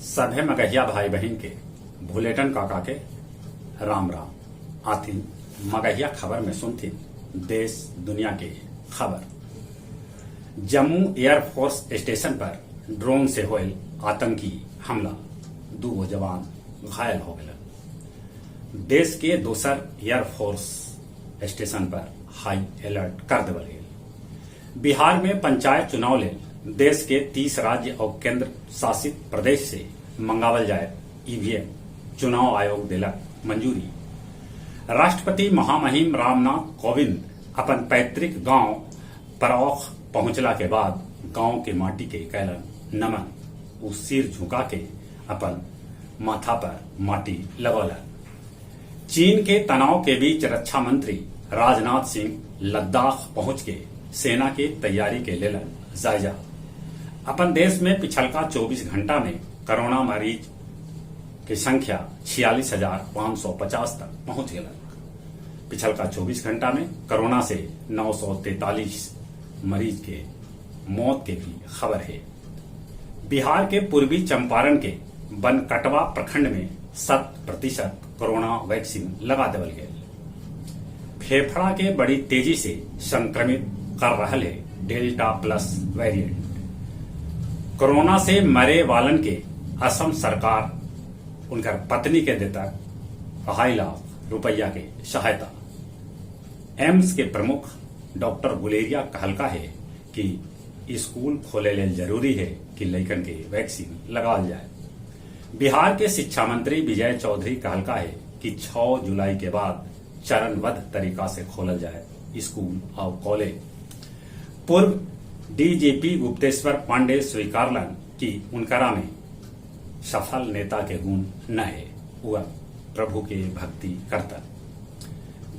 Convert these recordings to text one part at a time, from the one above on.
सभे मगहिया भाई बहन के भुलेटन काका के राम राम। आती मगहिया खबर में सुनती देश दुनिया के खबर। जम्मू एयरफोर्स स्टेशन पर ड्रोन से होल आतंकी हमला, 2 जवान घायल हो गए। देश के दोसर एयरफोर्स स्टेशन पर हाई अलर्ट कर देवल गए। बिहार में पंचायत चुनाव ले देश के 30 राज्य और केंद्र शासित प्रदेश से मंगावल जाए ईवीएम, चुनाव आयोग दिलक मंजूरी। राष्ट्रपति महामहिम रामनाथ कोविंद अपन पैतृक गांव परौख पहुंचला के बाद गांव के माटी के कैलन नमन। उ सिर झुका के अपन माथा पर माटी लगौलन। चीन के तनाव के बीच रक्षा मंत्री राजनाथ सिंह लद्दाख पहुंच के सेना के तैयारी के लेलन जायजा। अपन देश में पिछलका 24 घंटा में कोरोना मरीज की संख्या 46,550 तक पहुंच गई। पिछलका 24 घंटा में कोरोना से 943 मरीज के मौत के भी खबर है। बिहार के पूर्वी चंपारण के बनकटवा प्रखंड में 100% कोरोना वैक्सीन लगा देवल गए। फेफड़ा के बड़ी तेजी से संक्रमित कर रहा है डेल्टा प्लस वेरिएंट। कोरोना से मरे वालन के असम सरकार उनकर पत्नी के देता 2.5 लाख रुपया के सहायता। एम्स के प्रमुख डॉक्टर गुलेरिया कहलका है कि स्कूल खोले ले जरूरी है कि लइकन के वैक्सीन लगाल जाए। बिहार के शिक्षा मंत्री विजय चौधरी कहलका है कि 6 जुलाई के बाद चरणबद्ध तरीका से खोलल जाए स्कूल और कॉलेज। पूर्व डीजीपी गुप्तेश्वर पांडे स्वीकारलन कि उनकरा में सफल नेता के गुण न है, वह प्रभु के भक्ति करता।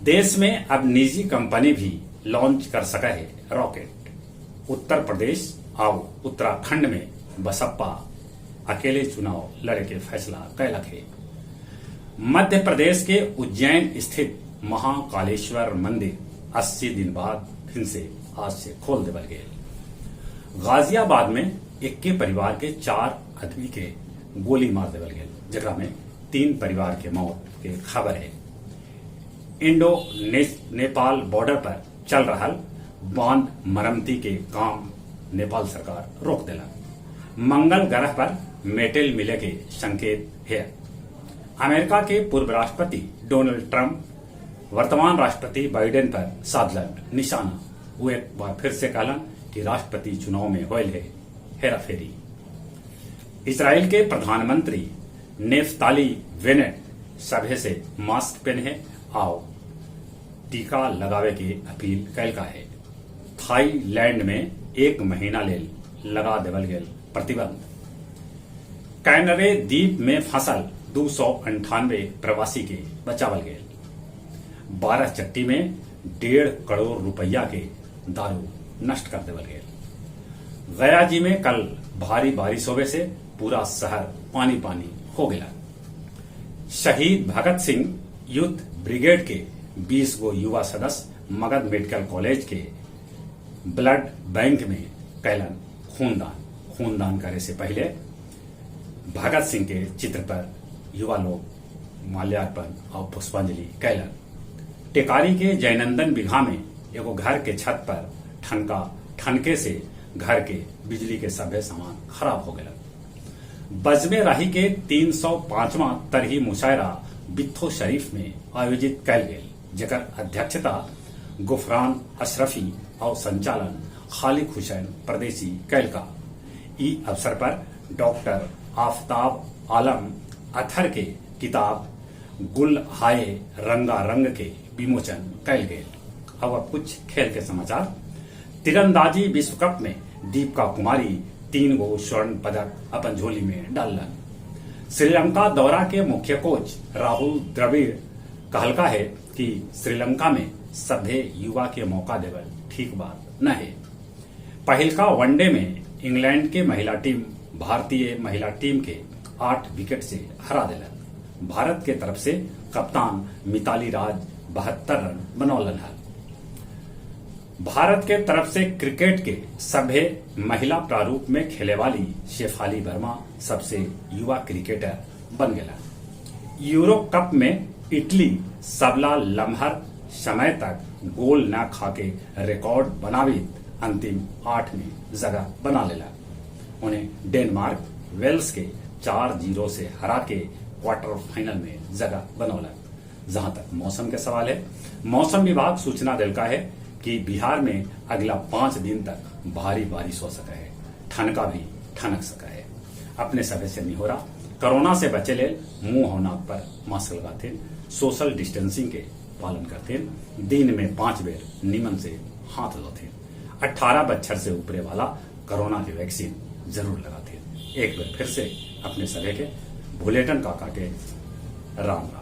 देश में अब निजी कंपनी भी लॉन्च कर सका है रॉकेट। उत्तर प्रदेश और उत्तराखंड में बसपा अकेले चुनाव लड़े के फैसला कैलक है। मध्य प्रदेश के उज्जैन स्थित महाकालेश्वर मंदिर 80 दिन बाद फिर से आज से खोल देवल गए। गाजियाबाद में एक के परिवार के 4 आदमी के गोली मार देवल गए, जगह में 3 परिवार के मौत के खबर है। इंडो नेपाल बॉर्डर पर चल रहा बांध मरम्मती के काम नेपाल सरकार रोक देला। मंगल ग्रह पर मेटल मिले के संकेत है। अमेरिका के पूर्व राष्ट्रपति डोनाल्ड ट्रंप वर्तमान राष्ट्रपति बाइडेन पर साधलन निशाना। वो एक बार फिर से कहलन कि राष्ट्रपति चुनाव में होल है हेराफेरी। इजराइल के प्रधानमंत्री नेफ्ताली बेनेट सभे से मास्क पहने और टीका लगावे की अपील कैलका है। थाईलैंड में 1 महीना ले लगा देवल गेल प्रतिबंध। कैनरे द्वीप में फंसल 298 प्रवासी के बचावल गए। 12 चट्टी में 1.5 करोड़ रुपया के दारू नष्ट कर देवल गए। गया जी में कल भारी बारिश होने से पूरा शहर पानी पानी हो गया। शहीद भगत सिंह युद्ध ब्रिगेड के 20 गो युवा सदस्य मगध मेडिकल कॉलेज के ब्लड बैंक में कैलन खूनदान करे से पहले भगत सिंह के चित्र पर युवा लोग माल्यार्पण और पुष्पांजलि कैलन। टेकारी के जयनंदन बिघा में एगो घर के छत पर ठनके से घर के बिजली के सभे सामान खराब हो गया। बजमे राही के 305वां तरही मुशायरा बित्थो शरीफ में आयोजित कैल गेल, जेकर अध्यक्षता गुफरान अशरफी और संचालन खालिद हुसैन परदेसी कैलका। ई अवसर पर डॉक्टर आफताब आलम अथर के किताब गुल हाय रंगा रंग के विमोचन कैल गए। अब कुछ खेल के समाचार। तीरंदाजी विश्व कप में दीपिका कुमारी 3 गो स्वर्ण पदक अपन झोली में डालन। श्रीलंका दौरा के मुख्य कोच राहुल द्रविड़ कहलका है कि श्रीलंका में सभे युवा के मौका देवल ठीक बात न है। पहिलका वनडे में इंग्लैंड के महिला टीम भारतीय महिला टीम के 8 विकेट से हरा दिलन। भारत के तरफ से कप्तान मिताली राज 72 रन बनौलन है। भारत के तरफ से क्रिकेट के सभ्य महिला प्रारूप में खेले वाली शेफाली वर्मा सबसे युवा क्रिकेटर बन गया। यूरो कप में इटली सबला लम्हर समय तक गोल न खाके रिकॉर्ड बनावी अंतिम 8 में जगह बना लेला। उन्हें डेनमार्क वेल्स के 4-0 से हरा के क्वार्टर फाइनल में जगह बनौला। जहां तक मौसम के सवाल है, मौसम विभाग सूचना दिलका है कि बिहार में अगला 5 दिन तक भारी बारिश हो सका है, ठनका भी ठनक सका है। अपने सभे से नहीं हो रहा, कोरोना से बचे ले मुंह और नाक पर मास्क लगाते, सोशल डिस्टेंसिंग के पालन करते, दिन में 5 बेर निमन से हाथ धोते, 18 बच्चर से ऊपरे वाला कोरोना की वैक्सीन जरूर लगाते। एक बार फिर से अपने सभे के भुलेटन काका के राम राम।